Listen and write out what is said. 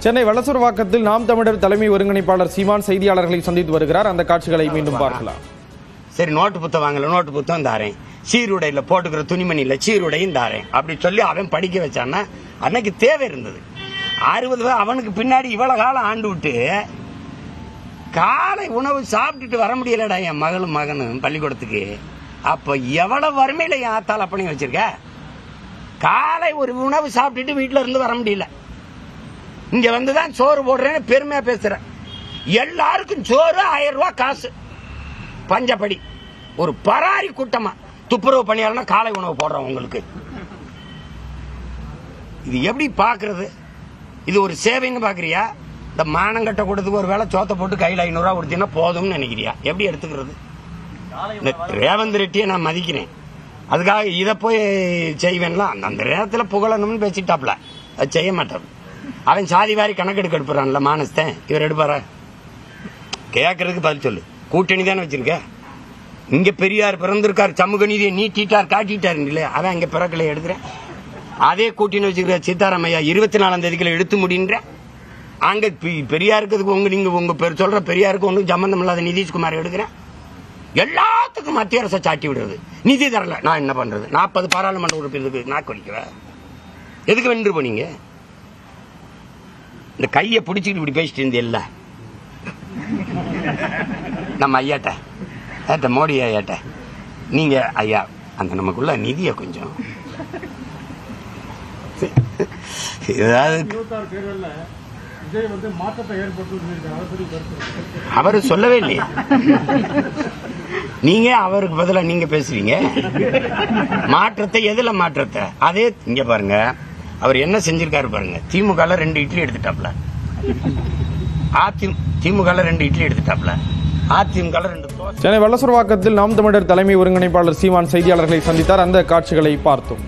சென்னை வளசரவாக்கத்தில் நாம் தமிழர் தலைமை ஒருங்கிணைப்பாளர் சீமான் செய்தியாளர்களை சந்தித்து வருகிறார். அந்த காட்சிகளை மீண்டும் பார்க்கலாம். சரி, நோட்டு புத்தகம் வாங்கல, நோட்டு புத்தகம் தாரேன், சீருடையில போட்டுக்கிற துணிமணியில சீருடையும் தாரேன் அப்படி சொல்லி அவன் படிக்க வச்சான்னா அன்னைக்கு தேவை இருந்தது. 60 அவனுக்கு பின்னாடி இவ்வளவு காலம் ஆண்டு விட்டு காலை உணவு சாப்பிட்டுட்டு வர முடியலடா என் மகனும் பள்ளிக்கூடத்துக்கு. அப்ப எவ்வளவு வறுமையில என் ஆத்தால பண்ணி வச்சிருக்க. காலை ஒரு உணவு சாப்பிட்டுட்டு வீட்டுல இருந்து வர முடியல. இங்க வந்துதான் சோறு போடுறேன்னு பெருமையா பேசுறேன். எல்லாருக்கும் சோறு 1000 ரூபாய் காசு. பஞ்சப்படி ஒரு பராரி கூட்டமா துப்புரவு பணியாளர்னா காலை உணவு போடுறோம் உங்களுக்கு. இது எப்படி பாக்குறது? இது ஒரு சேவைன்னு பாக்குறியா? இந்த மானங்கட்ட கூட்டத்துக்கு ஒரு வேளை சோத்த போட்டு கையில் 500 ரூபா கொடுத்தீங்கன்னா போதும்னு நினைக்கிறியா? எப்படி எடுத்துக்கிறது? ரேவந்த் ரெட்டியை நான் மதிக்கிறேன், அதுக்காக இதை போய் செய்வேன்லாம். அந்த நேரத்தில் புகழணும்னு பேசிட்டாப்ல, அது செய்ய மாட்டார். அவன் சாதி வாரி கணக்கெடுக்க எடுப்புறான்ல மானஸ்தன், இவர் எடுப்பார? கேட்கறதுக்கு பதில் சொல்லு. கூட்டணி தானே வச்சிருக்க. இங்க பெரியார் பிறந்திருக்கார், சமூக நீதியை நீட்டிட்டார் காட்டிட்டார் இல்லையா? அவன் இங்க பிறக்கலை எடுக்கிறேன். அதே கூட்டணி வச்சிருக்க சீதாராமையா 24ஆம் தேதிக்குள்ள எடுத்து முடின்ற. அங்க பெரியாருக்கு நீங்க உங்க பேர் சொல்ற பெரியாருக்கு ஒன்றும் சம்பந்தம் இல்லாத நிதிஷ்குமார் எடுக்கிறேன். எல்லாத்துக்கும் மத்திய அரசை சாட்டி விடுறது. நிதி தரல, நான் என்ன பண்றது? 40 பாராளுமன்ற உறுப்பினருக்கு நாக்கு வலிக்கிறேன். எதுக்கு வென்று போனீங்க? இந்த கையை பிடிச்சிட்டு இப்படி பேசிட்டு இருந்தேல்ல நம்ம ஐயாட்ட மோடி ஐயாட்ட, நீங்க ஐயா அந்த நமக்குள்ள நிதியை கொஞ்சம் அவரு சொல்லவே இல்லையா? நீங்க அவருக்கு பதிலா நீங்க பேசுவீங்க. மாற்றத்தை எதுல மாற்றத்தை? அதே இங்க பாருங்க, அவர் என்ன செஞ்சிருக்காரு பாருங்க. திமுக 2 இட்லி எடுத்துட்டாப்ல, திமுக 2 இட்லி எடுத்துட்டாப்ல, அதிமுக 2 தோசை. சென்னை வளசரவாக்கத்தில் நாம் தமிழர் தலைமை ஒருங்கிணைப்பாளர் சீமான் செய்தியாளர்களை சந்தித்தார். அந்த காட்சிகளை பார்த்தோம்.